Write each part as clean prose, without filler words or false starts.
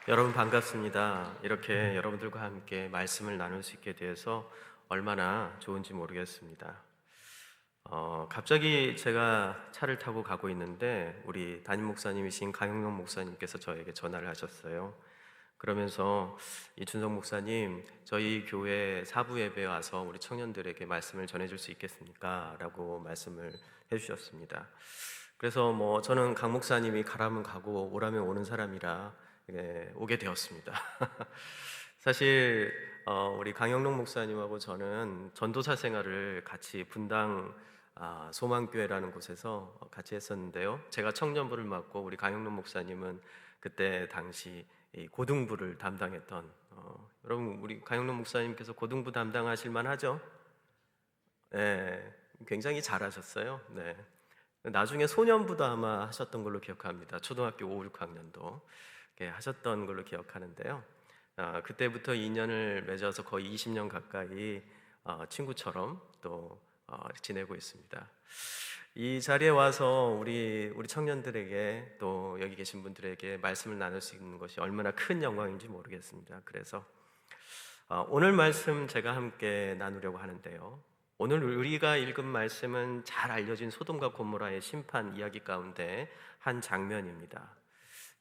여러분 반갑습니다. 이렇게 여러분들과 함께 말씀을 나눌 수 있게 돼서 얼마나 좋은지 모르겠습니다. 갑자기 제가 차를 타고 가고 있는데 우리 담임 목사님이신 강영록 목사님께서 저에게 전화를 하셨어요. 그러면서 이 준성 목사님, 저희 교회 사부 예배에 와서 우리 청년들에게 말씀을 전해줄 수 있겠습니까? 라고 말씀을 해주셨습니다. 그래서 저는 강 목사님이 가라면 가고 오라면 오는 사람이라 오게 되었습니다. 사실 우리 강영록 목사님하고 저는 전도사 생활을 같이 분당 소망교회라는 곳에서 같이 했었는데요. 제가 청년부를 맡고 우리 강영록 목사님은 그때 당시 이 고등부를 담당했던 여러분 우리 강영록 목사님께서 고등부 담당하실 만하죠? 네, 굉장히 잘하셨어요. 네. 나중에 소년부도 아마 하셨던 걸로 기억합니다. 초등학교 5, 6학년도 하셨던 걸로 기억하는데요. 그때부터 인연을 맺어서 거의 20년 가까이 친구처럼 또 지내고 있습니다. 이 자리에 와서 우리 청년들에게 또 여기 계신 분들에게 말씀을 나눌 수 있는 것이 얼마나 큰 영광인지 모르겠습니다. 그래서 오늘 말씀 제가 함께 나누려고 하는데요. 오늘 우리가 읽은 말씀은 잘 알려진 소돔과 고모라의 심판 이야기 가운데 한 장면입니다.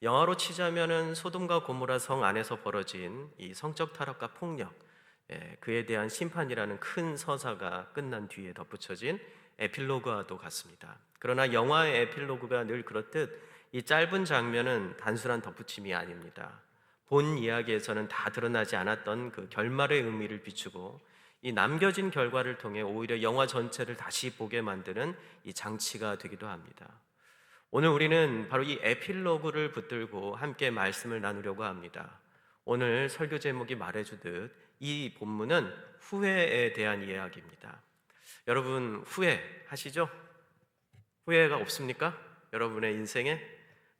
영화로 치자면은 소돔과 고모라 성 안에서 벌어진 이 성적 타락과 폭력, 그에 대한 심판이라는 큰 서사가 끝난 뒤에 덧붙여진 에필로그와도 같습니다. 그러나 영화의 에필로그가 늘 그렇듯 이 짧은 장면은 단순한 덧붙임이 아닙니다. 본 이야기에서는 다 드러나지 않았던 그 결말의 의미를 비추고 이 남겨진 결과를 통해 오히려 영화 전체를 다시 보게 만드는 이 장치가 되기도 합니다. 오늘 우리는 바로 이 에필로그를 붙들고 함께 말씀을 나누려고 합니다. 오늘 설교 제목이 말해주듯 이 본문은 후회에 대한 이야기입니다. 여러분 후회하시죠? 후회가 없습니까? 여러분의 인생에?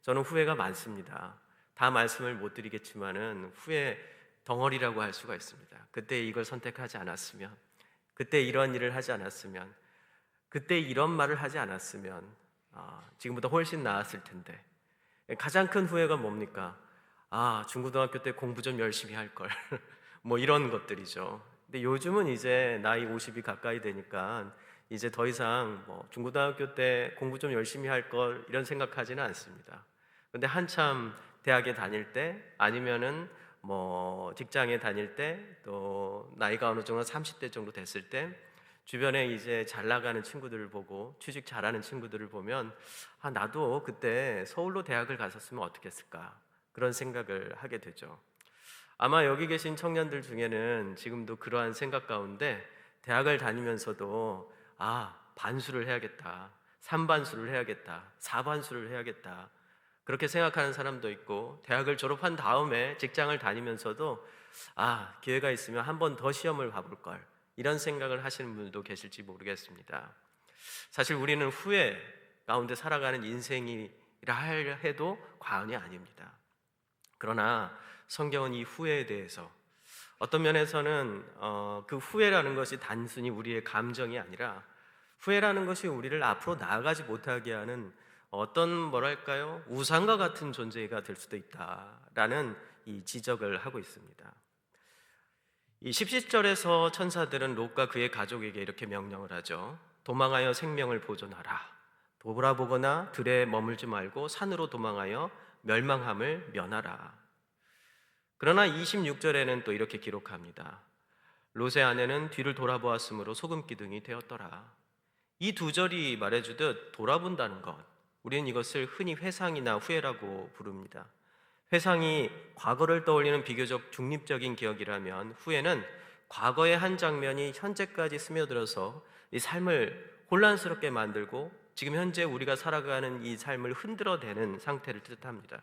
저는 후회가 많습니다. 다 말씀을 못 드리겠지만은 후회 덩어리라고 할 수가 있습니다. 그때 이걸 선택하지 않았으면, 그때 이런 일을 하지 않았으면, 그때 이런 말을 하지 않았으면 지금보다 훨씬 나았을 텐데. 가장 큰 후회가 뭡니까? 중고등학교 때 공부 좀 열심히 할 걸. 이런 것들이죠. 근데 요즘은 이제 나이 50이 가까이 되니까 이제 더 이상 중고등학교 때 공부 좀 열심히 할 걸 이런 생각하지는 않습니다. 근데 한참 대학에 다닐 때 아니면은 직장에 다닐 때 또 나이가 어느 정도 30대 정도 됐을 때 주변에 이제 잘 나가는 친구들을 보고 취직 잘하는 친구들을 보면 나도 그때 서울로 대학을 갔었으면 어떻겠을까 그런 생각을 하게 되죠. 아마 여기 계신 청년들 중에는 지금도 그러한 생각 가운데 대학을 다니면서도 반수를 해야겠다, 3반수를 해야겠다, 4반수를 해야겠다 그렇게 생각하는 사람도 있고, 대학을 졸업한 다음에 직장을 다니면서도 기회가 있으면 한 번 더 시험을 봐볼 걸 이런 생각을 하시는 분들도 계실지 모르겠습니다. 사실 우리는 후회 가운데 살아가는 인생이라 해도 과언이 아닙니다. 그러나 성경은 이 후회에 대해서 어떤 면에서는 그 후회라는 것이 단순히 우리의 감정이 아니라 후회라는 것이 우리를 앞으로 나아가지 못하게 하는 어떤 우상과 같은 존재가 될 수도 있다라는 이 지적을 하고 있습니다. 이 17절에서 천사들은 롯과 그의 가족에게 이렇게 명령을 하죠. 도망하여 생명을 보존하라. 돌아보거나 들에 머물지 말고 산으로 도망하여 멸망함을 면하라. 그러나 26절에는 또 이렇게 기록합니다. 롯의 아내는 뒤를 돌아보았으므로 소금 기둥이 되었더라. 이 두 절이 말해주듯 돌아본다는 것, 우리는 이것을 흔히 회상이나 후회라고 부릅니다. 회상이 과거를 떠올리는 비교적 중립적인 기억이라면 후회는 과거의 한 장면이 현재까지 스며들어서 이 삶을 혼란스럽게 만들고 지금 현재 우리가 살아가는 이 삶을 흔들어대는 상태를 뜻합니다.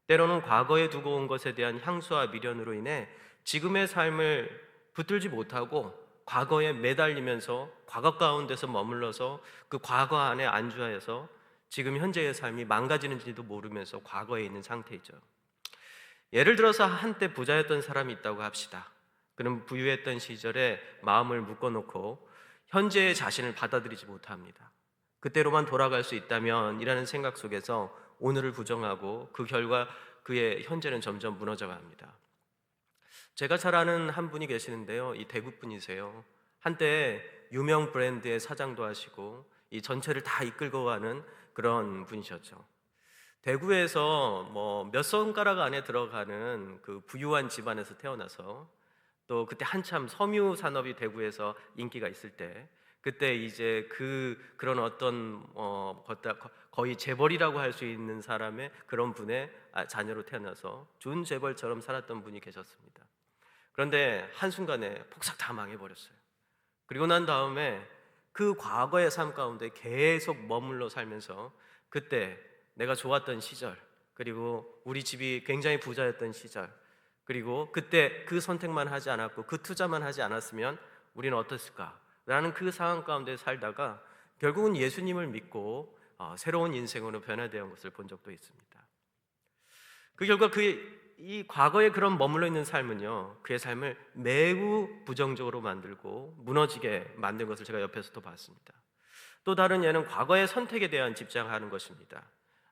때로는 과거에 두고 온 것에 대한 향수와 미련으로 인해 지금의 삶을 붙들지 못하고 과거에 매달리면서 과거 가운데서 머물러서 그 과거 안에 안주하여서 지금 현재의 삶이 망가지는지도 모르면서 과거에 있는 상태이죠. 예를 들어서 한때 부자였던 사람이 있다고 합시다. 그는 부유했던 시절에 마음을 묶어놓고 현재의 자신을 받아들이지 못합니다. 그때로만 돌아갈 수 있다면 이라는 생각 속에서 오늘을 부정하고 그 결과 그의 현재는 점점 무너져 갑니다. 제가 잘 아는 한 분이 계시는데요. 이 대구 분이세요. 한때 유명 브랜드의 사장도 하시고 이 전체를 다 이끌고 가는 그런 분이셨죠. 대구에서 뭐 몇 손가락 안에 들어가는 그 부유한 집안에서 태어나서 또 그때 한참 섬유 산업이 대구에서 인기가 있을 때 그때 이제 그런 어떤 거의 재벌이라고 할 수 있는 사람의 그런 분의 자녀로 태어나서 준 재벌처럼 살았던 분이 계셨습니다. 그런데 한순간에 폭삭 다 망해버렸어요. 그리고 난 다음에 그 과거의 삶 가운데 계속 머물러 살면서 그때 내가 좋았던 시절, 그리고 우리 집이 굉장히 부자였던 시절, 그리고 그때 그 선택만 하지 않았고 그 투자만 하지 않았으면 우리는 어땠을까라는 그 상황 가운데 살다가 결국은 예수님을 믿고 새로운 인생으로 변화되어 온 것을 본 적도 있습니다. 그 결과 이 과거에 그런 머물러 있는 삶은요, 그의 삶을 매우 부정적으로 만들고 무너지게 만든 것을 제가 옆에서도 봤습니다. 또 다른 예는 과거의 선택에 대한 집착하는 것입니다.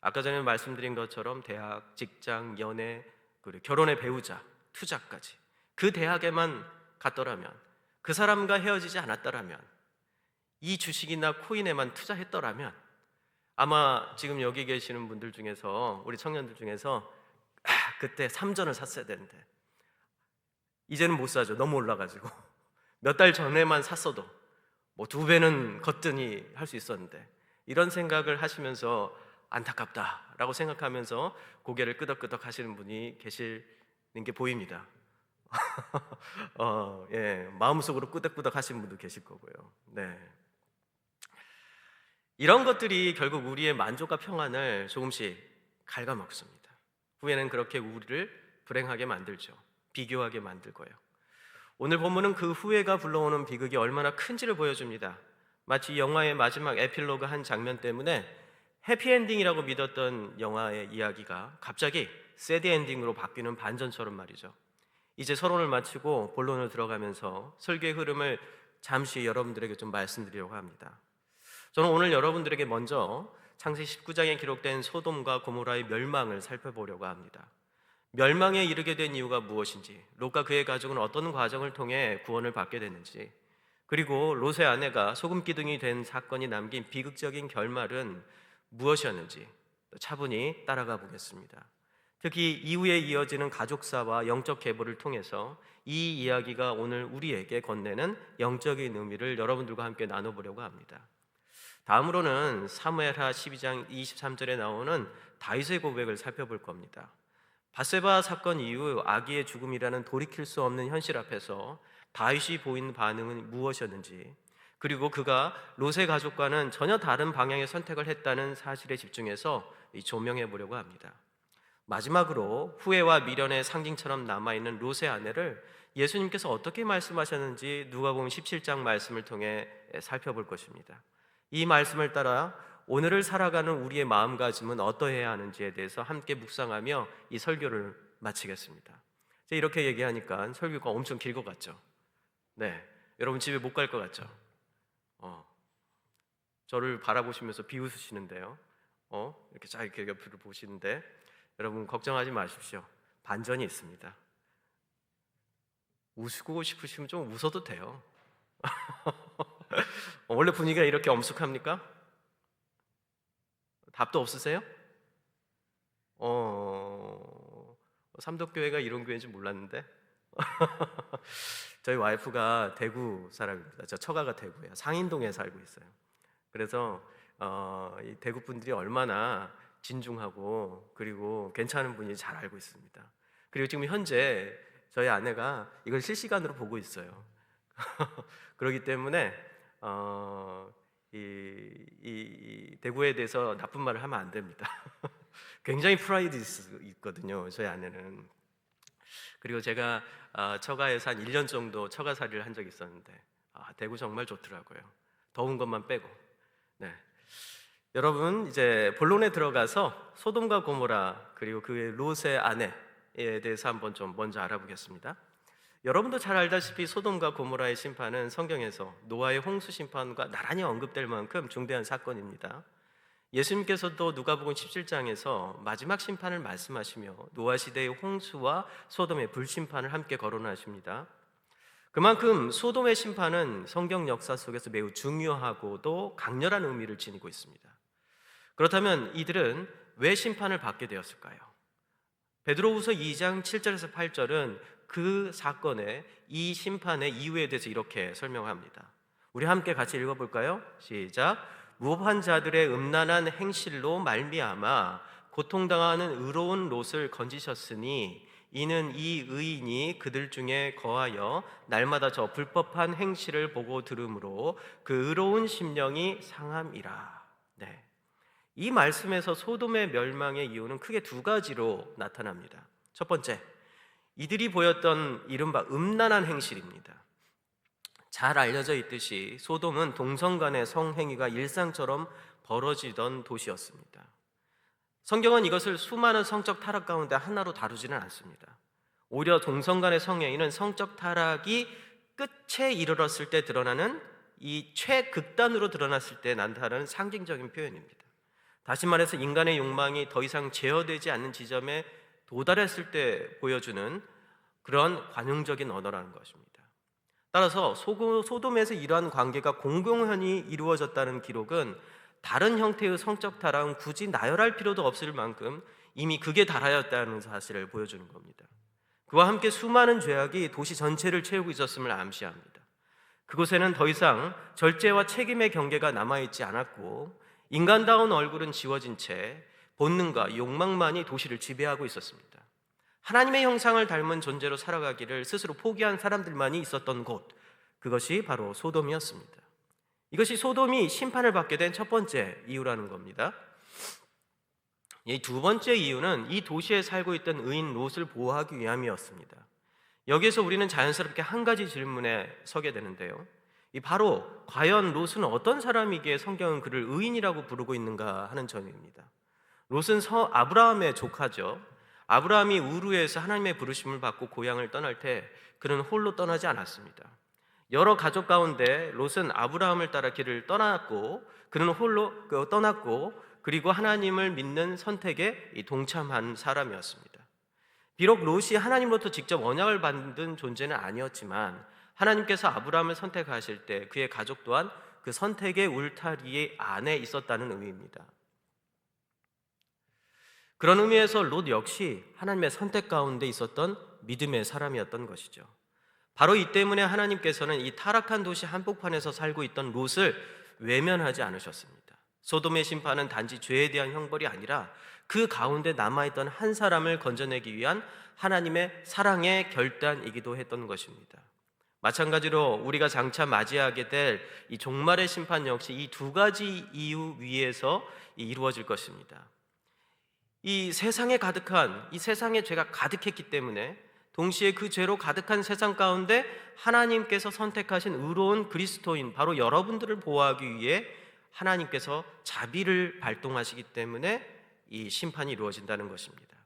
아까 전에 말씀드린 것처럼 대학, 직장, 연애, 그리고 결혼의 배우자, 투자까지 그 대학에만 갔더라면, 그 사람과 헤어지지 않았더라면, 이 주식이나 코인에만 투자했더라면 아마 지금 여기 계시는 분들 중에서, 우리 청년들 중에서 그때 3전을 샀어야 되는데 이제는 못 사죠. 너무 올라가지고 몇 달 전에만 샀어도 뭐 2배는 거뜬히 할 수 있었는데, 이런 생각을 하시면서 안타깝다라고 생각하면서 고개를 끄덕끄덕 하시는 분이 계시는 게 보입니다. 예, 마음속으로 끄덕끄덕 하시는 분도 계실 거고요. 네. 이런 것들이 결국 우리의 만족과 평안을 조금씩 갉아먹습니다. 후에는 그렇게 우리를 불행하게 만들죠. 비교하게 만들고요. 오늘 본문은 그 후회가 불러오는 비극이 얼마나 큰지를 보여줍니다. 마치 영화의 마지막 에필로그 한 장면 때문에 해피엔딩이라고 믿었던 영화의 이야기가 갑자기 새드 엔딩으로 바뀌는 반전처럼 말이죠. 이제 서론을 마치고 본론을 들어가면서 설교의 흐름을 잠시 여러분들에게 좀 말씀드리려고 합니다. 저는 오늘 여러분들에게 먼저 창세기 19장에 기록된 소돔과 고모라의 멸망을 살펴보려고 합니다. 멸망에 이르게 된 이유가 무엇인지, 롯과 그의 가족은 어떤 과정을 통해 구원을 받게 됐는지, 그리고 롯의 아내가 소금기둥이 된 사건이 남긴 비극적인 결말은 무엇이었는지 차분히 따라가 보겠습니다. 특히 이후에 이어지는 가족사와 영적 계보를 통해서 이 이야기가 오늘 우리에게 건네는 영적인 의미를 여러분들과 함께 나눠보려고 합니다. 다음으로는 사무엘하 12장 23절에 나오는 다윗의 고백을 살펴볼 겁니다. 밧세바 사건 이후 아기의 죽음이라는 돌이킬 수 없는 현실 앞에서 다윗이 보인 반응은 무엇이었는지, 그리고 그가 롯의 가족과는 전혀 다른 방향의 선택을 했다는 사실에 집중해서 조명해 보려고 합니다. 마지막으로 후회와 미련의 상징처럼 남아있는 롯의 아내를 예수님께서 어떻게 말씀하셨는지 누가복음 17장 말씀을 통해 살펴볼 것입니다. 이 말씀을 따라 오늘을 살아가는 우리의 마음가짐은 어떠해야 하는지에 대해서 함께 묵상하며 이 설교를 마치겠습니다. 이렇게 얘기하니까 설교가 엄청 길 것 같죠? 네, 여러분 집에 못 갈 것 같죠? 저를 바라보시면서 비웃으시는데요. 이렇게 쫙 이렇게 옆을 보시는데, 여러분 걱정하지 마십시오. 반전이 있습니다. 웃고 싶으시면 좀 웃어도 돼요. 원래 분위기가 이렇게 엄숙합니까? 답도 없으세요? 삼덕교회가 이런 교회인지 몰랐는데 저희 와이프가 대구 사람입니다. 저 처가가 대구예요. 상인동에 살고 있어요. 그래서 이 대구 분들이 얼마나 진중하고 그리고 괜찮은 분인지 잘 알고 있습니다. 그리고 지금 현재 저희 아내가 이걸 실시간으로 보고 있어요. 그렇기 때문에 이 대구에 대해서 나쁜 말을 하면 안 됩니다. 굉장히 프라이드 있거든요, 저희 아내는. 그리고 제가 처가에서 한 1년 정도 처가살이를 한 적이 있었는데 대구 정말 좋더라고요. 더운 것만 빼고. 네. 여러분, 이제 본론에 들어가서 소돔과 고모라 그리고 그 롯의 아내에 대해서 한번 좀 먼저 알아보겠습니다. 여러분도 잘 알다시피 소돔과 고모라의 심판은 성경에서 노아의 홍수 심판과 나란히 언급될 만큼 중대한 사건입니다. 예수님께서도 누가복음 17장에서 마지막 심판을 말씀하시며 노아 시대의 홍수와 소돔의 불심판을 함께 거론하십니다. 그만큼 소돔의 심판은 성경 역사 속에서 매우 중요하고도 강렬한 의미를 지니고 있습니다. 그렇다면 이들은 왜 심판을 받게 되었을까요? 베드로후서 2장 7절에서 8절은 그 사건의 이 심판의 이유에 대해서 이렇게 설명합니다. 우리 함께 같이 읽어볼까요? 시작. 무법한 자들의 음란한 행실로 말미암아 고통당하는 의로운 롯을 건지셨으니 이는 이 의인이 그들 중에 거하여 날마다 저 불법한 행실을 보고 들으므로 그 의로운 심령이 상함이라. 네. 이 말씀에서 소돔의 멸망의 이유는 크게 두 가지로 나타납니다. 첫 번째, 이들이 보였던 이른바 음란한 행실입니다. 잘 알려져 있듯이 소돔은 동성 간의 성행위가 일상처럼 벌어지던 도시였습니다. 성경은 이것을 수많은 성적 타락 가운데 하나로 다루지는 않습니다. 오히려 동성 간의 성행위는 성적 타락이 끝에 이르렀을 때 드러나는 이 최극단으로 드러났을 때 나타나는 상징적인 표현입니다. 다시 말해서 인간의 욕망이 더 이상 제어되지 않는 지점에 도달했을 때 보여주는 그런 관용적인 언어라는 것입니다. 따라서 소돔에서 이러한 관계가 공공연히 이루어졌다는 기록은 다른 형태의 성적 타락은 굳이 나열할 필요도 없을 만큼 이미 극에 달하였다는 사실을 보여주는 겁니다. 그와 함께 수많은 죄악이 도시 전체를 채우고 있었음을 암시합니다. 그곳에는 더 이상 절제와 책임의 경계가 남아있지 않았고 인간다운 얼굴은 지워진 채 본능과 욕망만이 도시를 지배하고 있었습니다. 하나님의 형상을 닮은 존재로 살아가기를 스스로 포기한 사람들만이 있었던 곳, 그것이 바로 소돔이었습니다. 이것이 소돔이 심판을 받게 된 첫 번째 이유라는 겁니다. 이 두 번째 이유는 이 도시에 살고 있던 의인 롯을 보호하기 위함이었습니다. 여기에서 우리는 자연스럽게 한 가지 질문에 서게 되는데요. 바로 과연 롯은 어떤 사람이기에 성경은 그를 의인이라고 부르고 있는가 하는 점입니다. 롯은 아브라함의 조카죠. 아브라함이 우르에서 하나님의 부르심을 받고 고향을 떠날 때 그는 홀로 떠나지 않았습니다. 여러 가족 가운데 롯은 아브라함을 따라 길을 떠났고 그는 홀로 떠났고 그리고 하나님을 믿는 선택에 동참한 사람이었습니다. 비록 롯이 하나님으로부터 직접 언약을 받은 존재는 아니었지만 하나님께서 아브라함을 선택하실 때 그의 가족 또한 그 선택의 울타리 안에 있었다는 의미입니다. 그런 의미에서 롯 역시 하나님의 선택 가운데 있었던 믿음의 사람이었던 것이죠. 바로 이 때문에 하나님께서는 이 타락한 도시 한복판에서 살고 있던 롯을 외면하지 않으셨습니다. 소돔의 심판은 단지 죄에 대한 형벌이 아니라 그 가운데 남아있던 한 사람을 건져내기 위한 하나님의 사랑의 결단이기도 했던 것입니다. 마찬가지로 우리가 장차 맞이하게 될 이 종말의 심판 역시 이 두 가지 이유 위에서 이루어질 것입니다. 이 세상에 가득한 이 세상에 죄가 가득했기 때문에 동시에 그 죄로 가득한 세상 가운데 하나님께서 선택하신 의로운 그리스도인 바로 여러분들을 보호하기 위해 하나님께서 자비를 발동하시기 때문에 이 심판이 이루어진다는 것입니다.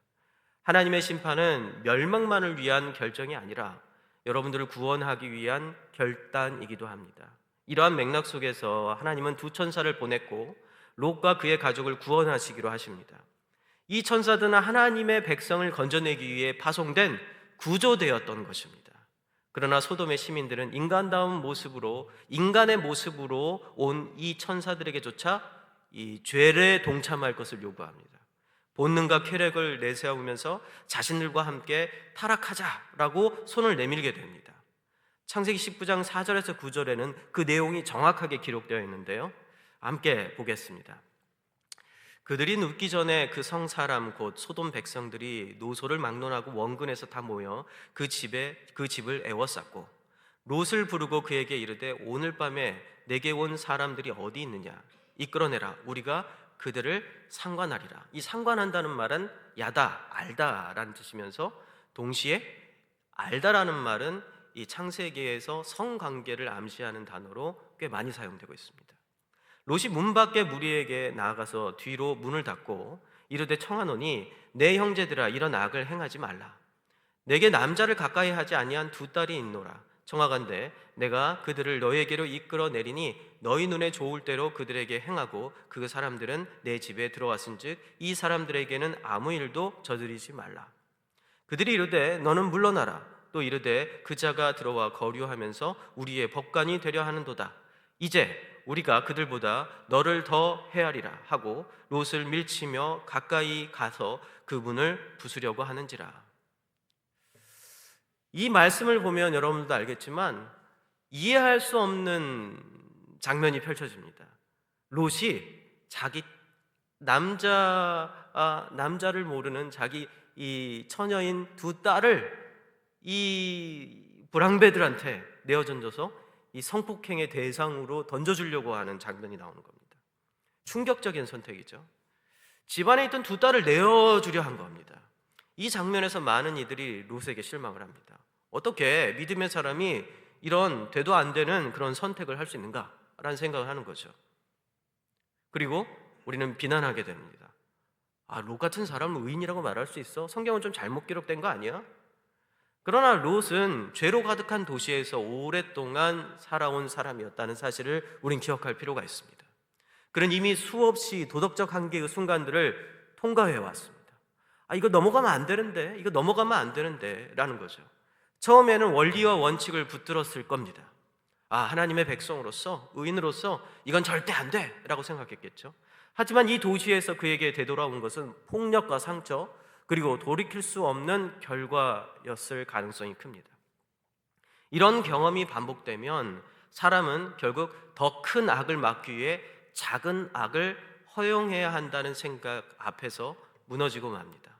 하나님의 심판은 멸망만을 위한 결정이 아니라 여러분들을 구원하기 위한 결단이기도 합니다. 이러한 맥락 속에서 하나님은 두 천사를 보냈고 롯과 그의 가족을 구원하시기로 하십니다. 이 천사들은 하나님의 백성을 건져내기 위해 파송된 구조되었던 것입니다. 그러나 소돔의 시민들은 인간다운 모습으로 인간의 모습으로 온 이 천사들에게조차 이 죄에 동참할 것을 요구합니다. 본능과 쾌락을 내세우면서 자신들과 함께 타락하자라고 손을 내밀게 됩니다. 창세기 19장 4절에서 9절에는 그 내용이 정확하게 기록되어 있는데요. 함께 보겠습니다. 그들이 눕기 전에 그 성사람 곧 소돔 백성들이 노소를 막론하고 원근에서 다 모여 그 집을 애워쌌고 롯을 부르고 그에게 이르되 오늘 밤에 내게 온 사람들이 어디 있느냐 이끌어내라 우리가 그들을 상관하리라. 이 상관한다는 말은 야다 알다라는 뜻이면서 동시에 알다라는 말은 이 창세기에서 성관계를 암시하는 단어로 꽤 많이 사용되고 있습니다. 롯이 문 밖에 무리에게 나아가서 뒤로 문을 닫고 이르되 청하노니 내 형제들아 이런 악을 행하지 말라. 내게 남자를 가까이 하지 아니한 두 딸이 있노라. 청하건대 내가 그들을 너에게로 이끌어 내리니 너희 눈에 좋을 대로 그들에게 행하고 그 사람들은 내 집에 들어왔은즉 이 사람들에게는 아무 일도 저지르지 말라. 그들이 이르되 너는 물러나라. 또 이르되 그 자가 들어와 거류하면서 우리의 법관이 되려 하는도다. 이제 우리가 그들보다 너를 더 헤아리라 하고 롯을 밀치며 가까이 가서 그분을 부수려고 하는지라. 이 말씀을 보면 여러분들도 알겠지만 이해할 수 없는 장면이 펼쳐집니다. 롯이 자기 남자를 모르는 자기 이 처녀인 두 딸을 이 불황배들한테 내어 던져서 이 성폭행의 대상으로 던져주려고 하는 장면이 나오는 겁니다. 충격적인 선택이죠. 집안에 있던 두 딸을 내어주려 한 겁니다. 이 장면에서 많은 이들이 롯에게 실망을 합니다. 어떻게 믿음의 사람이 이런 되도 안 되는 그런 선택을 할 수 있는가? 라는 생각을 하는 거죠. 그리고 우리는 비난하게 됩니다. 롯 같은 사람은 의인이라고 말할 수 있어? 성경은 좀 잘못 기록된 거 아니야? 그러나 롯은 죄로 가득한 도시에서 오랫동안 살아온 사람이었다는 사실을 우린 기억할 필요가 있습니다. 그는 이미 수없이 도덕적 한계의 순간들을 통과해 왔습니다. 이거 넘어가면 안 되는데, 이거 넘어가면 안 되는데 라는 거죠. 처음에는 원리와 원칙을 붙들었을 겁니다. 하나님의 백성으로서, 의인으로서 이건 절대 안 돼 라고 생각했겠죠. 하지만 이 도시에서 그에게 되돌아온 것은 폭력과 상처, 그리고 돌이킬 수 없는 결과였을 가능성이 큽니다. 이런 경험이 반복되면 사람은 결국 더 큰 악을 막기 위해 작은 악을 허용해야 한다는 생각 앞에서 무너지고 맙니다.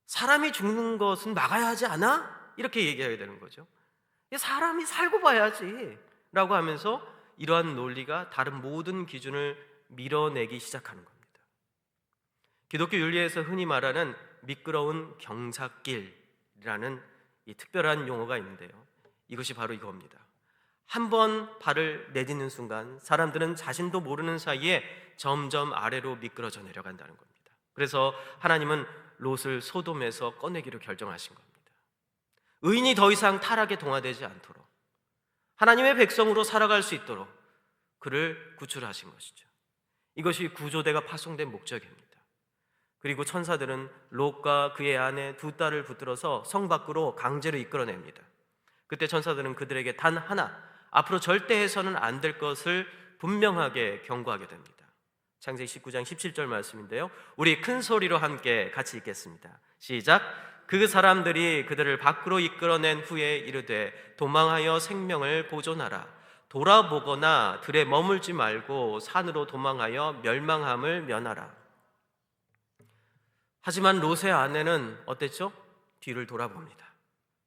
사람이 죽는 것은 막아야 하지 않아? 이렇게 얘기하게 되는 거죠. 사람이 살고 봐야지 라고 하면서 이러한 논리가 다른 모든 기준을 밀어내기 시작하는 겁니다. 기독교 윤리에서 흔히 말하는 미끄러운 경사길이라는 이 특별한 용어가 있는데요. 이것이 바로 이겁니다. 한 번 발을 내딛는 순간 사람들은 자신도 모르는 사이에 점점 아래로 미끄러져 내려간다는 겁니다. 그래서 하나님은 롯을 소돔에서 꺼내기로 결정하신 겁니다. 의인이 더 이상 타락에 동화되지 않도록 하나님의 백성으로 살아갈 수 있도록 그를 구출하신 것이죠. 이것이 구조대가 파송된 목적입니다. 그리고 천사들은 롯과 그의 아내 두 딸을 붙들어서 성 밖으로 강제로 이끌어냅니다. 그때 천사들은 그들에게 단 하나, 앞으로 절대 해서는 안 될 것을 분명하게 경고하게 됩니다. 창세기 19장 17절 말씀인데요. 우리 큰 소리로 함께 같이 읽겠습니다. 시작. 그 사람들이 그들을 밖으로 이끌어낸 후에 이르되 도망하여 생명을 보존하라. 돌아보거나 들에 머물지 말고 산으로 도망하여 멸망함을 면하라. 하지만 롯의 아내는 어땠죠? 뒤를 돌아봅니다.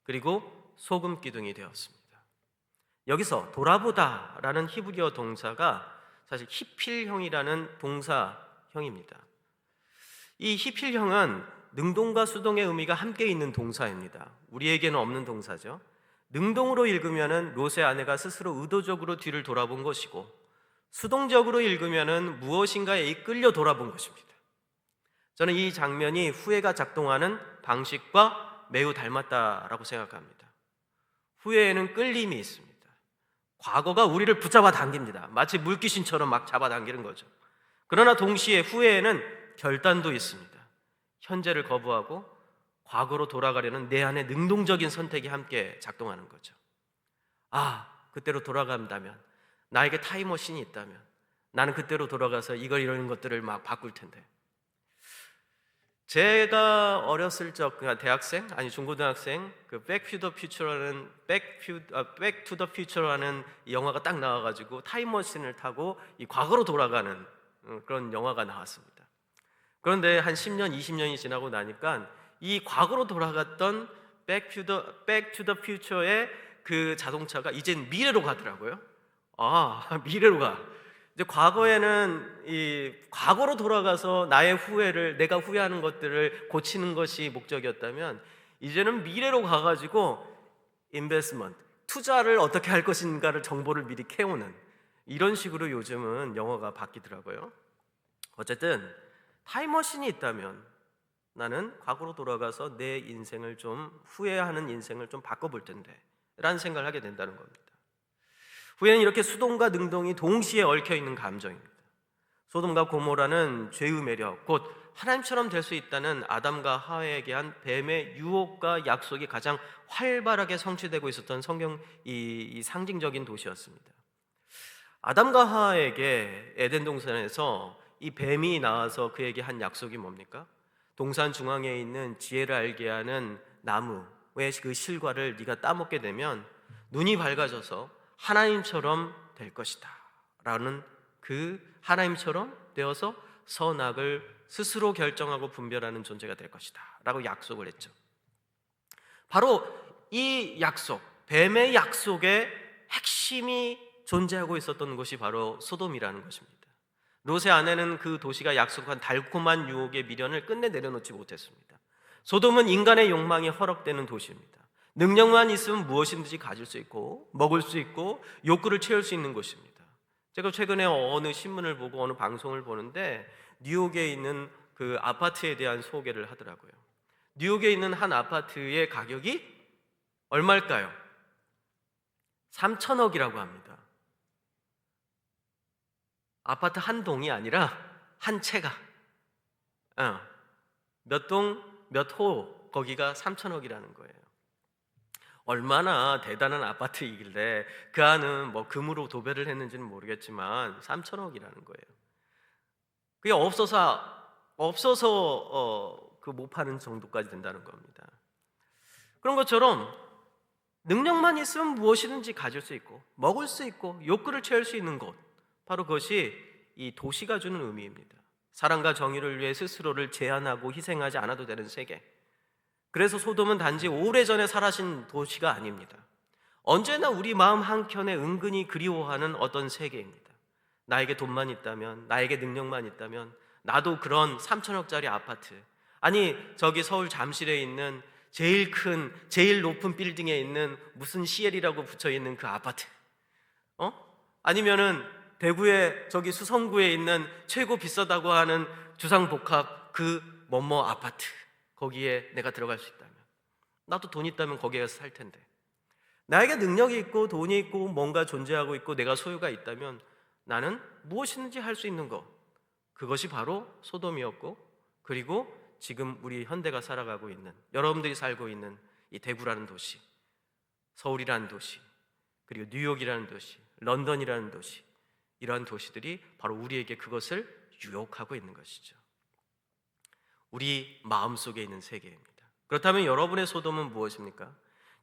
그리고 소금 기둥이 되었습니다. 여기서 돌아보다라는 히브리어 동사가 사실 히필형이라는 동사형입니다. 이 히필형은 능동과 수동의 의미가 함께 있는 동사입니다. 우리에게는 없는 동사죠. 능동으로 읽으면은 롯의 아내가 스스로 의도적으로 뒤를 돌아본 것이고, 수동적으로 읽으면은 무엇인가에 이끌려 돌아본 것입니다. 저는 이 장면이 후회가 작동하는 방식과 매우 닮았다라고 생각합니다. 후회에는 끌림이 있습니다. 과거가 우리를 붙잡아 당깁니다. 마치 물귀신처럼 막 잡아당기는 거죠. 그러나 동시에 후회에는 결단도 있습니다. 현재를 거부하고 과거로 돌아가려는 내 안의 능동적인 선택이 함께 작동하는 거죠. 그때로 돌아간다면, 나에게 타임머신이 있다면 나는 그때로 돌아가서 이런 것들을 막 바꿀 텐데. 제가 어렸을 적, 대학생, 중고등학생, Back to the Future라는 영화가 딱 나와가지고 타임머신을 타고 이 과거로 돌아가는 그런 영화가 나왔습니다. 그런데 한 10년, 20년이 지나고 나니까 이 과거로 돌아갔던 Back to the Future의 그 자동차가 이젠 미래로 가더라고요. 미래로 가. 이제 과거에는 이 과거로 돌아가서 나의 후회를, 내가 후회하는 것들을 고치는 것이 목적이었다면, 이제는 미래로 가가지고 인베스트먼트, 투자를 어떻게 할 것인가를 정보를 미리 캐오는 이런 식으로 요즘은 영화가 바뀌더라고요. 어쨌든 타임머신이 있다면 나는 과거로 돌아가서 내 인생을 좀, 후회하는 인생을 좀 바꿔볼 텐데 라는 생각을 하게 된다는 겁니다. 후회는 이렇게 수동과 능동이 동시에 얽혀있는 감정입니다. 소돔과 고모라는 죄의 매력, 곧 하나님처럼 될 수 있다는 아담과 하와에게 한 뱀의 유혹과 약속이 가장 활발하게 성취되고 있었던 성경 이 상징적인 도시였습니다. 아담과 하와에게 에덴 동산에서 이 뱀이 나와서 그에게 한 약속이 뭡니까? 동산 중앙에 있는 지혜를 알게 하는 나무의 그 실과를 네가 따먹게 되면 눈이 밝아져서 하나님처럼 될 것이다 라는, 그 하나님처럼 되어서 선악을 스스로 결정하고 분별하는 존재가 될 것이다 라고 약속을 했죠. 바로 이 약속, 뱀의 약속의 핵심이 존재하고 있었던 곳이 바로 소돔이라는 것입니다. 롯의 아내는 그 도시가 약속한 달콤한 유혹의 미련을 끝내 내려놓지 못했습니다. 소돔은 인간의 욕망이 허락되는 도시입니다. 능력만 있으면 무엇이든지 가질 수 있고 먹을 수 있고 욕구를 채울 수 있는 곳입니다. 제가 최근에 어느 신문을 보고 어느 방송을 보는데 뉴욕에 있는 그 아파트에 대한 소개를 하더라고요. 뉴욕에 있는 한 아파트의 가격이 얼마일까요? 3천억이라고 합니다. 아파트 한 동이 아니라 한 채가, 몇 동, 몇 호, 거기가 3천억이라는 거예요. 얼마나 대단한 아파트이길래 그 안은 뭐 금으로 도배를 했는지는 모르겠지만 3천억이라는 거예요. 그게 없어서 그 못 파는 정도까지 된다는 겁니다. 그런 것처럼 능력만 있으면 무엇이든지 가질 수 있고 먹을 수 있고 욕구를 채울 수 있는 곳, 바로 그것이 이 도시가 주는 의미입니다. 사랑과 정의를 위해 스스로를 제한하고 희생하지 않아도 되는 세계. 그래서 소돔은 단지 오래전에 사라진 도시가 아닙니다. 언제나 우리 마음 한켠에 은근히 그리워하는 어떤 세계입니다. 나에게 돈만 있다면, 나에게 능력만 있다면 나도 그런 3천억짜리 아파트, 아니 저기 서울 잠실에 있는 제일 큰, 제일 높은 빌딩에 있는 무슨 CL이라고 붙여있는 그 아파트, 아니면은 대구에 저기 수성구에 있는 최고 비싸다고 하는 주상복합 그 뭐뭐 아파트, 거기에 내가 들어갈 수 있다면, 나도 돈 있다면 거기에 가서 살 텐데, 나에게 능력이 있고 돈이 있고 뭔가 존재하고 있고 내가 소유가 있다면 나는 무엇이든지 할 수 있는 것, 그것이 바로 소돔이었고, 그리고 지금 우리 현대가 살아가고 있는, 여러분들이 살고 있는 이 대구라는 도시, 서울이라는 도시, 그리고 뉴욕이라는 도시, 런던이라는 도시, 이러한 도시들이 바로 우리에게 그것을 유혹하고 있는 것이죠. 우리 마음속에 있는 세계입니다. 그렇다면 여러분의 소돔은 무엇입니까?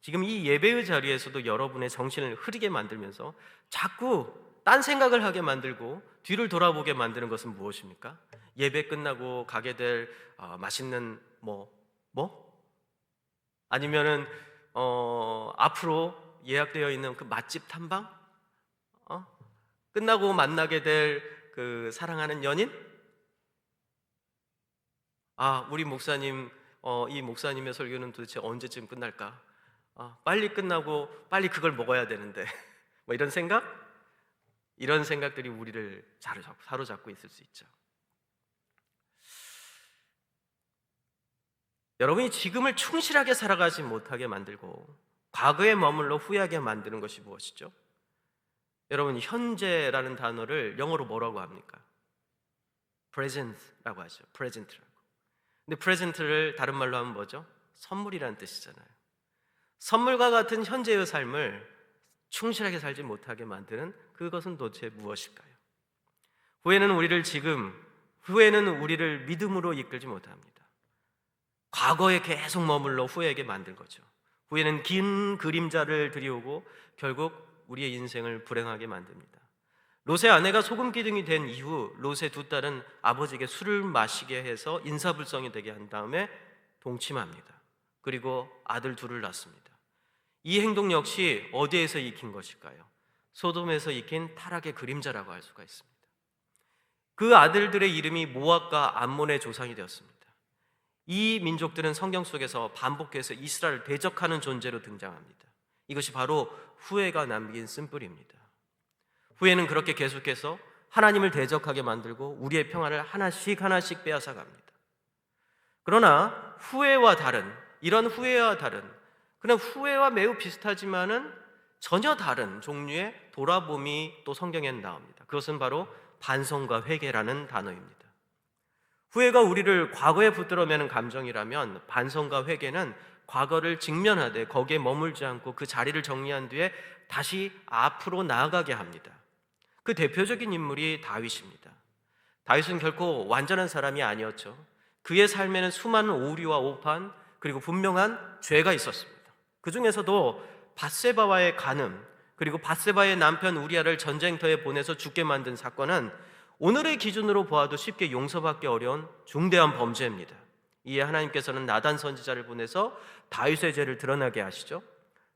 지금 이 예배의 자리에서도 여러분의 정신을 흐리게 만들면서 자꾸 딴 생각을 하게 만들고 뒤를 돌아보게 만드는 것은 무엇입니까? 예배 끝나고 가게 될 맛있는 아니면은 앞으로 예약되어 있는 그 맛집 탐방? 끝나고 만나게 될 그 사랑하는 연인? 우리 목사님, 이 목사님의 설교는 도대체 언제쯤 끝날까? 빨리 끝나고 빨리 그걸 먹어야 되는데 뭐 이런 생각? 이런 생각들이 우리를 사로잡고 있을 수 있죠. 여러분이 지금을 충실하게 살아가지 못하게 만들고 과거에 머물러 후회하게 만드는 것이 무엇이죠? 여러분, 현재라는 단어를 영어로 뭐라고 합니까? present라고 하죠. present라고. 근데 present를 다른 말로 하면 뭐죠? 선물이라는 뜻이잖아요. 선물과 같은 현재의 삶을 충실하게 살지 못하게 만드는 그것은 도대체 무엇일까요? 후회는 우리를 믿음으로 이끌지 못합니다. 과거에 계속 머물러 후회하게 만든 거죠. 후회는 긴 그림자를 들이오고 결국 우리의 인생을 불행하게 만듭니다. 롯의 아내가 소금 기둥이 된 이후 롯의 두 딸은 아버지에게 술을 마시게 해서 인사불성이 되게 한 다음에 동침합니다. 그리고 아들 둘을 낳습니다. 이 행동 역시 어디에서 익힌 것일까요? 소돔에서 익힌 타락의 그림자라고 할 수가 있습니다. 그 아들들의 이름이 모압과 암몬의 조상이 되었습니다. 이 민족들은 성경 속에서 반복해서 이스라엘을 대적하는 존재로 등장합니다. 이것이 바로 후회가 남긴 쓴뿌리입니다. 후회는 그렇게 계속해서 하나님을 대적하게 만들고 우리의 평안을 하나씩 빼앗아 갑니다. 그러나 이런 후회와 다른 그러나 후회와 매우 비슷하지만은 전혀 다른 종류의 돌아봄이 또 성경에는 나옵니다. 그것은 바로 반성과 회개라는 단어입니다. 후회가 우리를 과거에 붙들어 매는 감정이라면 반성과 회개는 과거를 직면하되 거기에 머물지 않고 그 자리를 정리한 뒤에 다시 앞으로 나아가게 합니다. 그 대표적인 인물이 다윗입니다. 다윗은 결코 완전한 사람이 아니었죠. 그의 삶에는 수많은 오류와 오판, 그리고 분명한 죄가 있었습니다. 그 중에서도 밧세바와의 간음, 그리고 밧세바의 남편 우리아를 전쟁터에 보내서 죽게 만든 사건은 오늘의 기준으로 보아도 쉽게 용서받기 어려운 중대한 범죄입니다. 이에 하나님께서는 나단 선지자를 보내서 다윗의 죄를 드러나게 하시죠.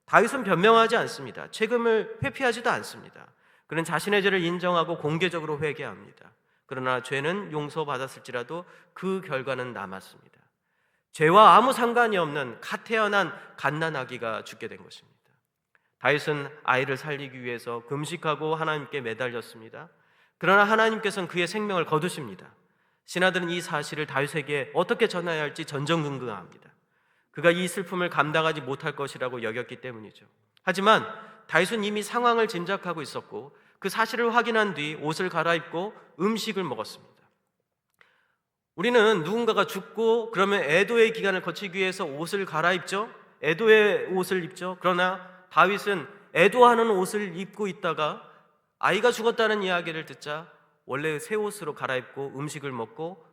다윗은 변명하지 않습니다. 책임을 회피하지도 않습니다. 그는 자신의 죄를 인정하고 공개적으로 회개합니다. 그러나 죄는 용서받았을지라도 그 결과는 남았습니다. 죄와 아무 상관이 없는 갓 태어난 갓난아기가 죽게 된 것입니다. 다윗은 아이를 살리기 위해서 금식하고 하나님께 매달렸습니다. 그러나 하나님께서는 그의 생명을 거두십니다. 신하들은 이 사실을 다윗에게 어떻게 전해야 할지 전전긍긍합니다. 그가 이 슬픔을 감당하지 못할 것이라고 여겼기 때문이죠. 하지만 다윗은 이미 상황을 짐작하고 있었고 그 사실을 확인한 뒤 옷을 갈아입고 음식을 먹었습니다. 우리는 누군가가 죽고 그러면 애도의 기간을 거치기 위해서 옷을 갈아입죠. 애도의 옷을 입죠. 그러나 다윗은 애도하는 옷을 입고 있다가 아이가 죽었다는 이야기를 듣자 원래 새 옷으로 갈아입고 음식을 먹고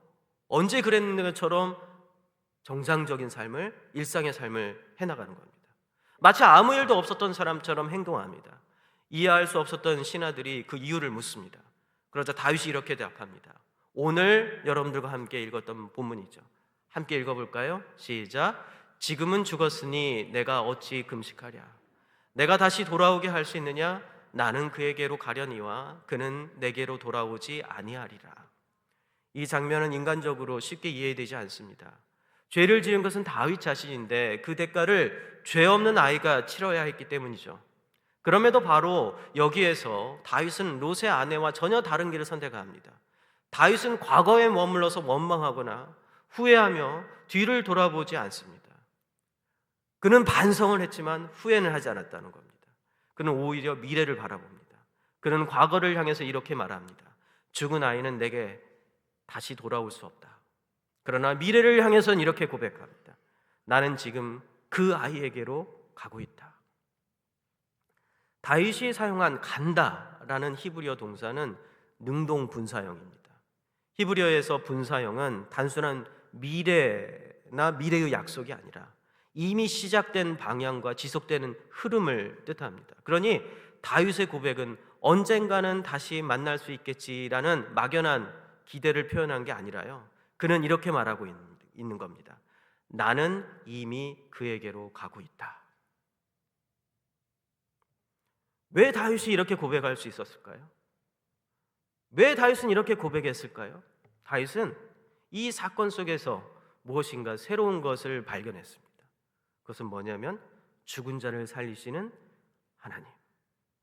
언제 그랬는 것처럼 정상적인 삶을, 일상의 삶을 해나가는 겁니다. 마치 아무 일도 없었던 사람처럼 행동합니다. 이해할 수 없었던 신하들이 그 이유를 묻습니다. 그러자 다윗이 이렇게 대답합니다. 오늘 여러분들과 함께 읽었던 본문이죠. 함께 읽어볼까요? 시작. 지금은 죽었으니 내가 어찌 금식하랴. 내가 다시 돌아오게 할 수 있느냐? 나는 그에게로 가려니와 그는 내게로 돌아오지 아니하리라. 이 장면은 인간적으로 쉽게 이해되지 않습니다. 죄를 지은 것은 다윗 자신인데 그 대가를 죄 없는 아이가 치러야 했기 때문이죠. 그럼에도 바로 여기에서 다윗은 롯의 아내와 전혀 다른 길을 선택합니다. 다윗은 과거에 머물러서 원망하거나 후회하며 뒤를 돌아보지 않습니다. 그는 반성을 했지만 후회는 하지 않았다는 겁니다. 그는 오히려 미래를 바라봅니다. 그는 과거를 향해서 이렇게 말합니다. 죽은 아이는 내게 다시 돌아올 수 없다. 그러나 미래를 향해서는 이렇게 고백합니다. 나는 지금 그 아이에게로 가고 있다. 다윗이 사용한 간다라는 히브리어 동사는 능동 분사형입니다. 히브리어에서 분사형은 단순한 미래나 미래의 약속이 아니라 이미 시작된 방향과 지속되는 흐름을 뜻합니다. 그러니 다윗의 고백은 언젠가는 다시 만날 수 있겠지라는 막연한 기대를 표현한 게 아니라요. 그는 이렇게 말하고 있는 겁니다. 나는 이미 그에게로 가고 있다. 왜 다윗이 이렇게 고백할 수 있었을까요? 왜 다윗은 이렇게 고백했을까요? 다윗은 이 사건 속에서 무엇인가 새로운 것을 발견했습니다. 그것은 뭐냐면 죽은 자를 살리시는 하나님,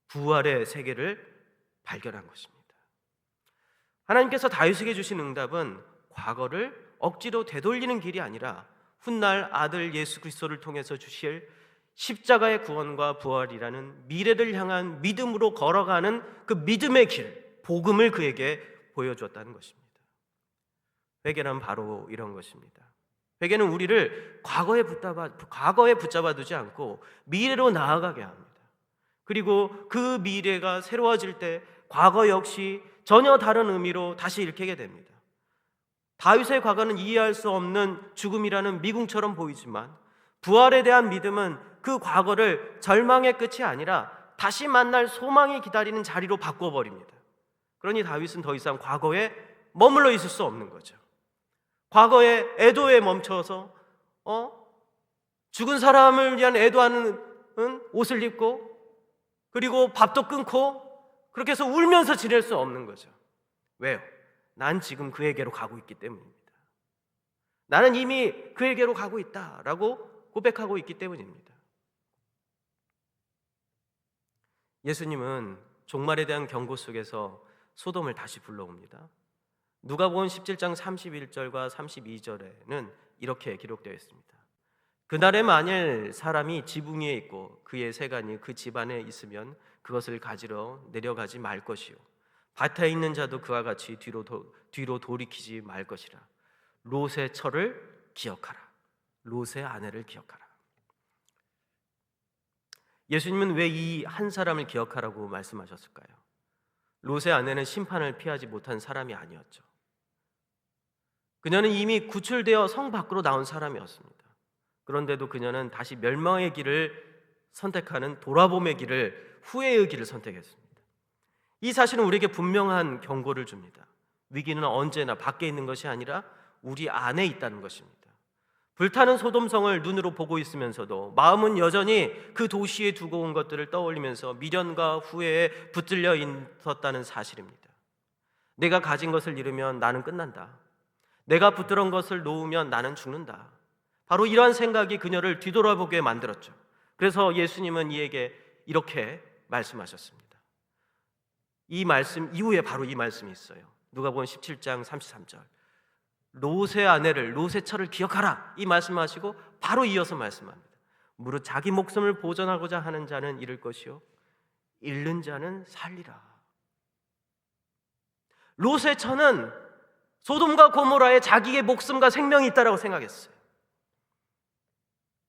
부활의 세계를 발견한 것입니다. 하나님께서 다윗에게 주신 응답은 과거를 억지로 되돌리는 길이 아니라 훗날 아들 예수 그리스도를 통해서 주실 십자가의 구원과 부활이라는 미래를 향한 믿음으로 걸어가는 그 믿음의 길, 복음을 그에게 보여주었다는 것입니다. 회개는 바로 이런 것입니다. 회개는 우리를 과거에 붙잡아 두지 않고 미래로 나아가게 합니다. 그리고 그 미래가 새로워질 때 과거 역시 전혀 다른 의미로 다시 읽히게 됩니다. 다윗의 과거는 이해할 수 없는 죽음이라는 미궁처럼 보이지만 부활에 대한 믿음은 그 과거를 절망의 끝이 아니라 다시 만날 소망이 기다리는 자리로 바꿔버립니다. 그러니 다윗은 더 이상 과거에 머물러 있을 수 없는 거죠. 과거의 애도에 멈춰서 죽은 사람을 위한 애도하는 옷을 입고 그리고 밥도 끊고 그렇게 해서 울면서 지낼 수 없는 거죠. 왜요? 난 지금 그에게로 가고 있기 때문입니다. 나는 이미 그에게로 가고 있다라고 고백하고 있기 때문입니다. 예수님은 종말에 대한 경고 속에서 소돔을 다시 불러옵니다. 누가복음 17장 31절과 32절에는 이렇게 기록되어 있습니다. 그날에 만일 사람이 지붕 위에 있고 그의 세간이 그 집안에 있으면 그것을 가지러 내려가지 말 것이요 밭에 있는 자도 그와 같이 뒤로 돌이키지 말 것이라. 롯의 처를 기억하라. 롯의 아내를 기억하라. 예수님은 왜 이 한 사람을 기억하라고 말씀하셨을까요? 롯의 아내는 심판을 피하지 못한 사람이 아니었죠. 그녀는 이미 구출되어 성 밖으로 나온 사람이었습니다. 그런데도 그녀는 다시 멸망의 길을 선택하는 돌아봄의 길을, 후회의 길을 선택했습니다. 이 사실은 우리에게 분명한 경고를 줍니다. 위기는 언제나 밖에 있는 것이 아니라 우리 안에 있다는 것입니다. 불타는 소돔성을 눈으로 보고 있으면서도 마음은 여전히 그 도시에 두고 온 것들을 떠올리면서 미련과 후회에 붙들려 있었다는 사실입니다. 내가 가진 것을 잃으면 나는 끝난다. 내가 붙들은 것을 놓으면 나는 죽는다. 바로 이러한 생각이 그녀를 뒤돌아보게 만들었죠. 그래서 예수님은 이에게 이렇게 말씀하셨습니다. 이 말씀 이후에 바로 이 말씀이 있어요. 누가복음 17장 33절. 롯의 아내를, 롯의 처를 기억하라, 이 말씀하시고 바로 이어서 말씀합니다. 무릇 자기 목숨을 보존하고자 하는 자는 잃을 것이요 잃는 자는 살리라. 롯의 처는 소돔과 고모라에 자기의 목숨과 생명이 있다고 생각했어요.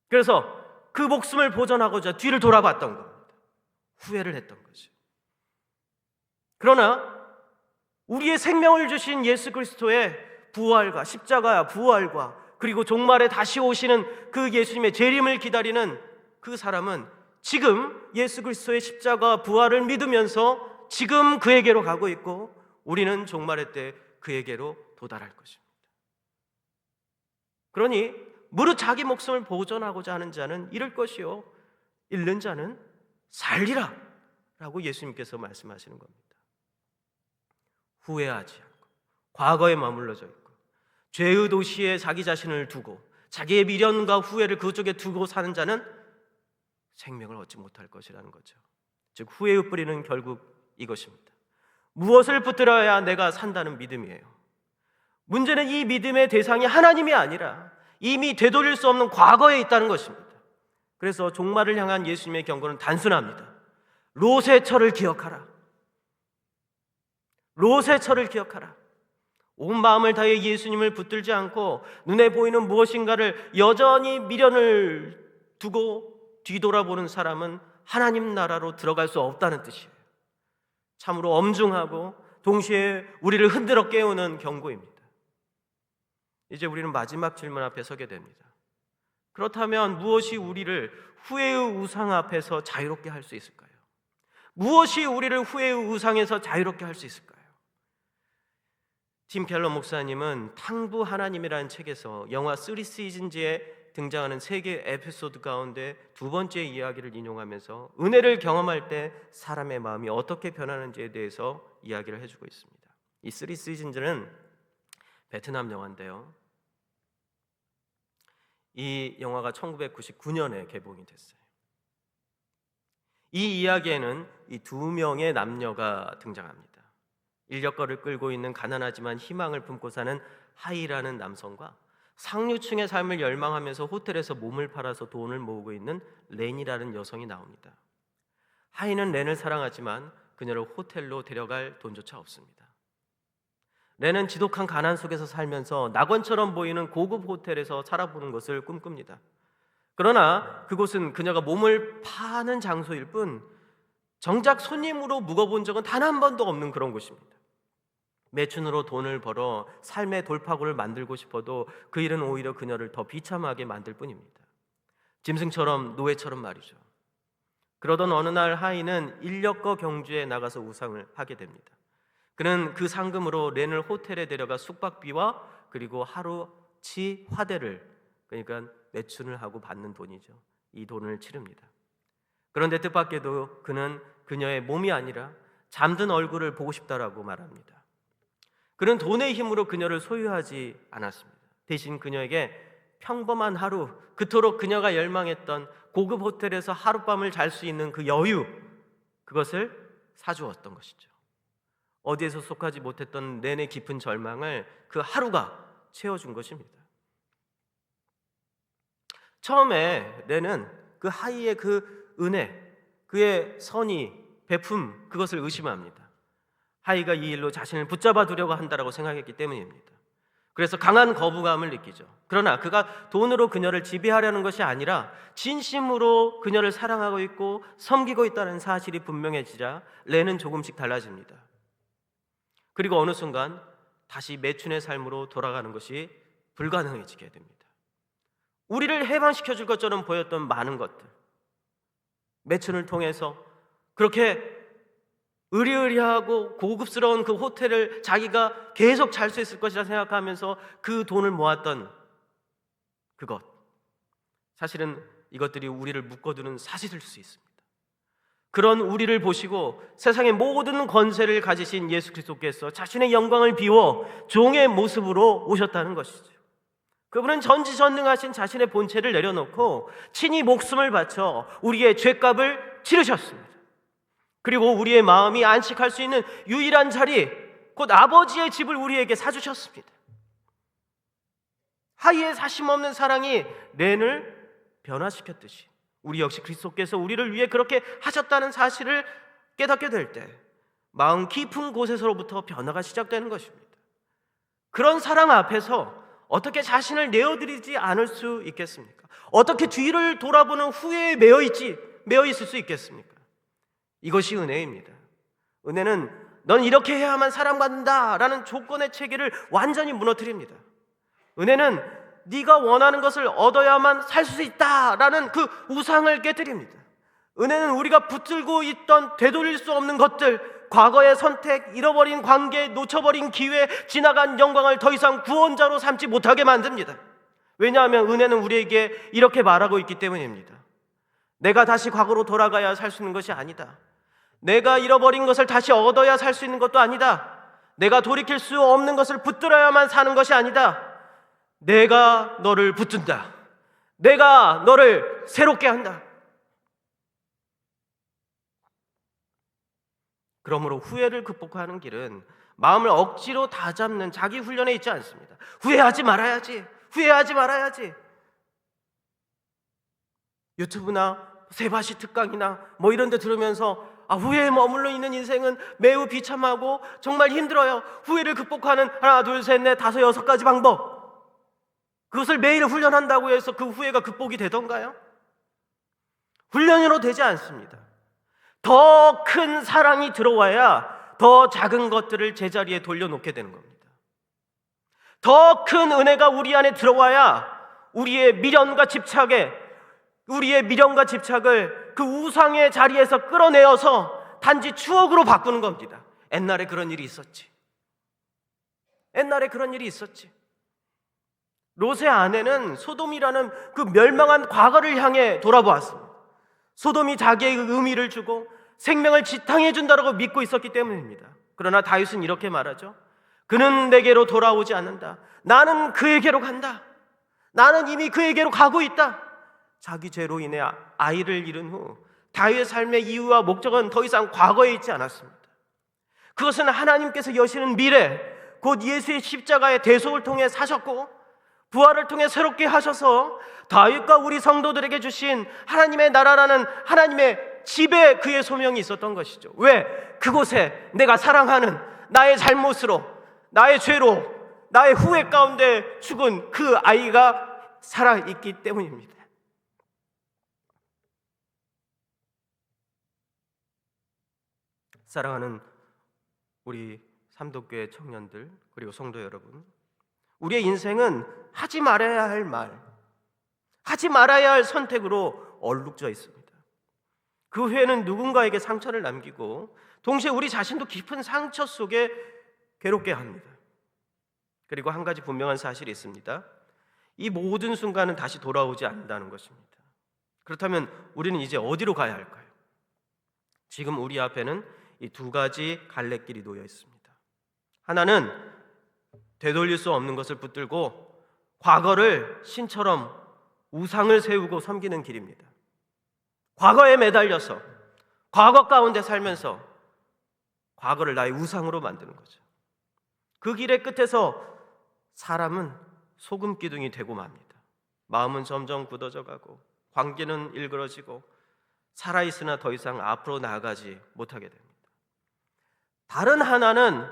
그래서 그 목숨을 보존하고자 뒤를 돌아봤던 겁니다. 후회를 했던 거죠. 그러나 우리의 생명을 주신 예수 그리스도의 부활과 십자가 부활과 그리고 종말에 다시 오시는 그 예수님의 재림을 기다리는 그 사람은 지금 예수 그리스도의 십자가 부활을 믿으면서 지금 그에게로 가고 있고, 우리는 종말의 때 그에게로 도달할 것입니다. 그러니 무릇 자기 목숨을 보존하고자 하는 자는 잃을 것이요 잃는 자는 살리라 라고 예수님께서 말씀하시는 겁니다. 후회하지 않고 과거에 머물러져 있고 죄의 도시에 자기 자신을 두고 자기의 미련과 후회를 그쪽에 두고 사는 자는 생명을 얻지 못할 것이라는 거죠. 즉 후회의 뿌리는 결국 이것입니다. 무엇을 붙들어야 내가 산다는 믿음이에요. 문제는 이 믿음의 대상이 하나님이 아니라 이미 되돌릴 수 없는 과거에 있다는 것입니다. 그래서 종말을 향한 예수님의 경고는 단순합니다. 롯의 처를 기억하라. 롯의 처를 기억하라. 온 마음을 다해 예수님을 붙들지 않고 눈에 보이는 무엇인가를 여전히 미련을 두고 뒤돌아보는 사람은 하나님 나라로 들어갈 수 없다는 뜻이에요. 참으로 엄중하고 동시에 우리를 흔들어 깨우는 경고입니다. 이제 우리는 마지막 질문 앞에 서게 됩니다. 그렇다면 무엇이 우리를 후회의 우상 앞에서 자유롭게 할 수 있을까요? 무엇이 우리를 후회의 우상에서 자유롭게 할 수 있을까요? 팀 켈러 목사님은 탕부 하나님이라는 책에서 영화 3 시즌즈에 등장하는 세 개의 에피소드 가운데 두 번째 이야기를 인용하면서 은혜를 경험할 때 사람의 마음이 어떻게 변하는지에 대해서 이야기를 해주고 있습니다. 이 3 시즌즈는 베트남 영화인데요, 이 영화가 1999년에 개봉이 됐어요. 이 이야기에는 이 두 명의 남녀가 등장합니다. 인력거를 끌고 있는 가난하지만 희망을 품고 사는 하이라는 남성과 상류층의 삶을 열망하면서 호텔에서 몸을 팔아서 돈을 모으고 있는 렌이라는 여성이 나옵니다. 하이는 렌을 사랑하지만 그녀를 호텔로 데려갈 돈조차 없습니다. 렌은 지독한 가난 속에서 살면서 낙원처럼 보이는 고급 호텔에서 살아보는 것을 꿈꿉니다. 그러나 그곳은 그녀가 몸을 파는 장소일 뿐 정작 손님으로 묵어본 적은 단 한 번도 없는 그런 곳입니다. 매춘으로 돈을 벌어 삶의 돌파구를 만들고 싶어도 그 일은 오히려 그녀를 더 비참하게 만들 뿐입니다. 짐승처럼, 노예처럼 말이죠. 그러던 어느 날 하이는 인력거 경주에 나가서 우상을 하게 됩니다. 그는 그 상금으로 렌을 호텔에 데려가 숙박비와 그리고 하루치 화대를, 그러니까 매춘을 하고 받는 돈이죠, 이 돈을 치릅니다. 그런데 뜻밖에도 그는 그녀의 몸이 아니라 잠든 얼굴을 보고 싶다라고 말합니다. 그는 돈의 힘으로 그녀를 소유하지 않았습니다. 대신 그녀에게 평범한 하루, 그토록 그녀가 열망했던 고급 호텔에서 하룻밤을 잘 수 있는 그 여유, 그것을 사주었던 것이죠. 어디에서 속하지 못했던 내내 깊은 절망을 그 하루가 채워준 것입니다. 처음에 레는 그 하이의 그 은혜, 그의 선의, 베품, 그것을 의심합니다. 하이가 이 일로 자신을 붙잡아 두려고 한다라고 생각했기 때문입니다. 그래서 강한 거부감을 느끼죠. 그러나 그가 돈으로 그녀를 지배하려는 것이 아니라 진심으로 그녀를 사랑하고 있고 섬기고 있다는 사실이 분명해지자 레는 조금씩 달라집니다. 그리고 어느 순간 다시 매춘의 삶으로 돌아가는 것이 불가능해지게 됩니다. 우리를 해방시켜줄 것처럼 보였던 많은 것들, 매춘을 통해서 그렇게 의리의리하고 고급스러운 그 호텔을 자기가 계속 잘 수 있을 것이라 생각하면서 그 돈을 모았던 그것, 사실은 이것들이 우리를 묶어두는 사슬일 수 있습니다. 그런 우리를 보시고 세상의 모든 권세를 가지신 예수 그리스도께서 자신의 영광을 비워 종의 모습으로 오셨다는 것이죠. 그분은 전지전능하신 자신의 본체를 내려놓고 친히 목숨을 바쳐 우리의 죄값을 치르셨습니다. 그리고 우리의 마음이 안식할 수 있는 유일한 자리, 곧 아버지의 집을 우리에게 사주셨습니다. 하이의 사심없는 사랑이 렌을 변화시켰듯이 우리 역시 그리스도께서 우리를 위해 그렇게 하셨다는 사실을 깨닫게 될 때 마음 깊은 곳에서로부터 변화가 시작되는 것입니다. 그런 사랑 앞에서 어떻게 자신을 내어드리지 않을 수 있겠습니까? 어떻게 뒤를 돌아보는 후회에 매여 있을 수 있겠습니까? 이것이 은혜입니다. 은혜는 넌 이렇게 해야만 사랑받는다 라는 조건의 체계를 완전히 무너뜨립니다. 은혜는 네가 원하는 것을 얻어야만 살 수 있다 라는 그 우상을 깨뜨립니다. 은혜는 우리가 붙들고 있던 되돌릴 수 없는 것들, 과거의 선택, 잃어버린 관계, 놓쳐버린 기회, 지나간 영광을 더 이상 구원자로 삼지 못하게 만듭니다. 왜냐하면 은혜는 우리에게 이렇게 말하고 있기 때문입니다. 내가 다시 과거로 돌아가야 살 수 있는 것이 아니다. 내가 잃어버린 것을 다시 얻어야 살 수 있는 것도 아니다. 내가 돌이킬 수 없는 것을 붙들어야만 사는 것이 아니다. 내가 너를 붙든다. 내가 너를 새롭게 한다. 그러므로 후회를 극복하는 길은 마음을 억지로 다잡는 자기 훈련에 있지 않습니다. 후회하지 말아야지. 후회하지 말아야지. 유튜브나 세바시 특강이나 뭐 이런 데 들으면서 후회에 머물러 있는 인생은 매우 비참하고 정말 힘들어요. 후회를 극복하는 하나, 둘, 셋, 넷, 다섯, 여섯 가지 방법, 그것을 매일 훈련한다고 해서 그 후회가 극복이 되던가요? 훈련으로 되지 않습니다. 더 큰 사랑이 들어와야 더 작은 것들을 제자리에 돌려놓게 되는 겁니다. 더 큰 은혜가 우리 안에 들어와야 우리의 미련과 집착을 그 우상의 자리에서 끌어내어서 단지 추억으로 바꾸는 겁니다. 옛날에 그런 일이 있었지. 롯의 아내는 소돔이라는 그 멸망한 과거를 향해 돌아보았습니다. 소돔이 자기의 의미를 주고 생명을 지탕해 준다고 믿고 있었기 때문입니다. 그러나 다윗은 이렇게 말하죠. 그는 내게로 돌아오지 않는다. 나는 그에게로 간다. 나는 이미 그에게로 가고 있다. 자기 죄로 인해 아이를 잃은 후 다윗의 삶의 이유와 목적은 더 이상 과거에 있지 않았습니다. 그것은 하나님께서 여시는 미래, 곧 예수의 십자가의 대속을 통해 사셨고 부활을 통해 새롭게 하셔서 다윗과 우리 성도들에게 주신 하나님의 나라라는 하나님의 집에 그의 소명이 있었던 것이죠. 왜? 그곳에 내가 사랑하는 나의 잘못으로, 나의 죄로, 나의 후회 가운데 죽은 그 아이가 살아있기 때문입니다. 사랑하는 우리 삼도교회 청년들, 그리고 성도 여러분, 우리의 인생은 하지 말아야 할 말, 하지 말아야 할 선택으로 얼룩져 있습니다. 그 후에는 누군가에게 상처를 남기고 동시에 우리 자신도 깊은 상처 속에 괴롭게 합니다. 그리고 한 가지 분명한 사실이 있습니다. 이 모든 순간은 다시 돌아오지 않는다는 것입니다. 그렇다면 우리는 이제 어디로 가야 할까요? 지금 우리 앞에는 이 두 가지 갈래길이 놓여 있습니다. 하나는 되돌릴 수 없는 것을 붙들고 과거를 신처럼 우상을 세우고 섬기는 길입니다. 과거에 매달려서 과거 가운데 살면서 과거를 나의 우상으로 만드는 거죠. 그 길의 끝에서 사람은 소금 기둥이 되고 맙니다. 마음은 점점 굳어져 가고 관계는 일그러지고 살아있으나 더 이상 앞으로 나아가지 못하게 됩니다. 다른 하나는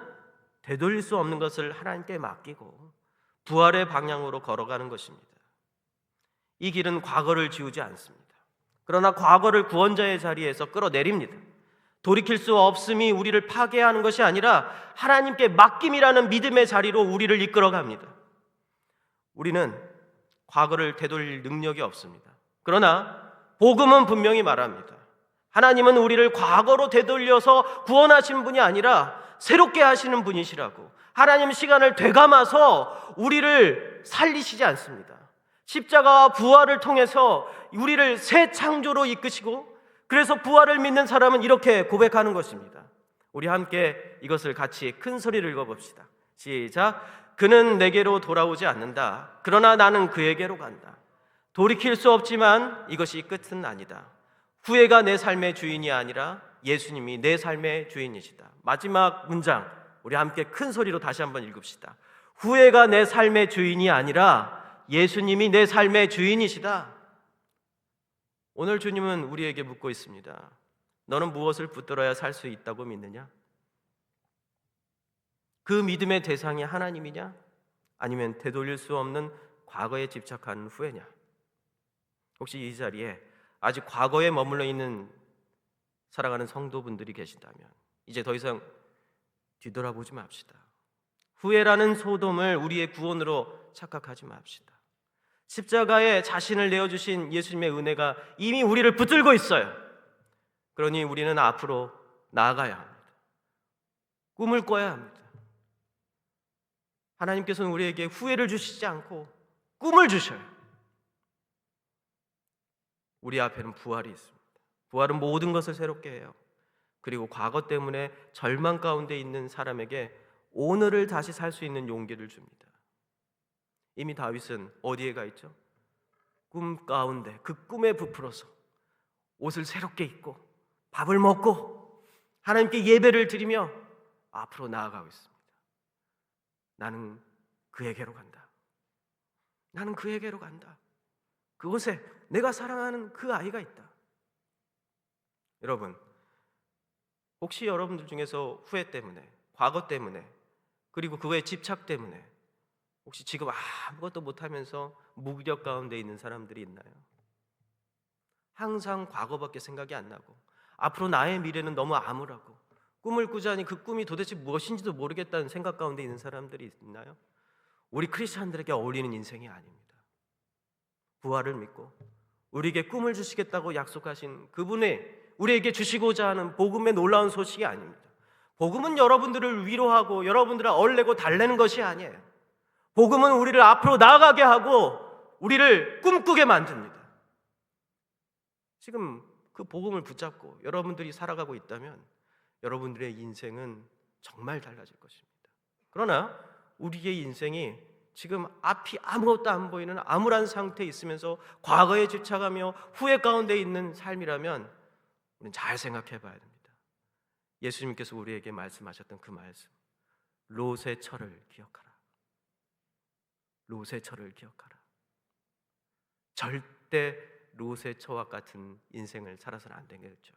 되돌릴 수 없는 것을 하나님께 맡기고 부활의 방향으로 걸어가는 것입니다. 이 길은 과거를 지우지 않습니다. 그러나 과거를 구원자의 자리에서 끌어내립니다. 돌이킬 수 없음이 우리를 파괴하는 것이 아니라 하나님께 맡김이라는 믿음의 자리로 우리를 이끌어갑니다. 우리는 과거를 되돌릴 능력이 없습니다. 그러나 복음은 분명히 말합니다. 하나님은 우리를 과거로 되돌려서 구원하신 분이 아니라 새롭게 하시는 분이시라고. 하나님 시간을 되감아서 우리를 살리시지 않습니다. 십자가와 부활을 통해서 우리를 새 창조로 이끄시고, 그래서 부활을 믿는 사람은 이렇게 고백하는 것입니다. 우리 함께 이것을 같이 큰 소리를 읽어봅시다. 시작. 그는 내게로 돌아오지 않는다. 그러나 나는 그에게로 간다. 돌이킬 수 없지만 이것이 끝은 아니다. 후회가 내 삶의 주인이 아니라 예수님이 내 삶의 주인이시다. 마지막 문장 우리 함께 큰 소리로 다시 한번 읽읍시다. 후회가 내 삶의 주인이 아니라 예수님이 내 삶의 주인이시다. 오늘 주님은 우리에게 묻고 있습니다. 너는 무엇을 붙들어야 살 수 있다고 믿느냐? 그 믿음의 대상이 하나님이냐? 아니면 되돌릴 수 없는 과거에 집착하는 후회냐? 혹시 이 자리에 아직 과거에 머물러 있는 사랑하는 성도분들이 계신다면 이제 더 이상 뒤돌아보지 맙시다. 후회라는 소돔을 우리의 구원으로 착각하지 맙시다. 십자가에 자신을 내어주신 예수님의 은혜가 이미 우리를 붙들고 있어요. 그러니 우리는 앞으로 나아가야 합니다. 꿈을 꿔야 합니다. 하나님께서는 우리에게 후회를 주시지 않고 꿈을 주셔요. 우리 앞에는 부활이 있습니다. 부활은 모든 것을 새롭게 해요. 그리고 과거 때문에 절망 가운데 있는 사람에게 오늘을 다시 살 수 있는 용기를 줍니다. 이미 다윗은 어디에 가 있죠? 꿈 가운데 그 꿈에 부풀어서 옷을 새롭게 입고 밥을 먹고 하나님께 예배를 드리며 앞으로 나아가고 있습니다. 나는 그에게로 간다. 나는 그에게로 간다. 그곳에 내가 사랑하는 그 아이가 있다. 여러분, 혹시 여러분들 중에서 후회 때문에, 과거 때문에, 그리고 그거에 집착 때문에 혹시 지금 아무것도 못하면서 무기력 가운데 있는 사람들이 있나요? 항상 과거밖에 생각이 안 나고 앞으로 나의 미래는 너무 암울하고 꿈을 꾸자니 그 꿈이 도대체 무엇인지도 모르겠다는 생각 가운데 있는 사람들이 있나요? 우리 크리스찬들에게 어울리는 인생이 아닙니다. 부활을 믿고 우리에게 꿈을 주시겠다고 약속하신 그분이 우리에게 주시고자 하는 복음의 놀라운 소식이 아닙니다. 복음은 여러분들을 위로하고 여러분들을 얼레고 달래는 것이 아니에요. 복음은 우리를 앞으로 나아가게 하고 우리를 꿈꾸게 만듭니다. 지금 그 복음을 붙잡고 여러분들이 살아가고 있다면 여러분들의 인생은 정말 달라질 것입니다. 그러나 우리의 인생이 지금 앞이 아무것도 안 보이는 암울한 상태에 있으면서 과거에 집착하며 후회 가운데 있는 삶이라면 우리는 잘 생각해 봐야 됩니다. 예수님께서 우리에게 말씀하셨던 그 말씀, 롯의 철을 기억하라. 롯의 철을 기억하라. 절대 롯의 처와 같은 인생을 살아서는 안 되겠죠.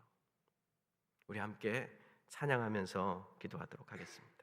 우리 함께 찬양하면서 기도하도록 하겠습니다.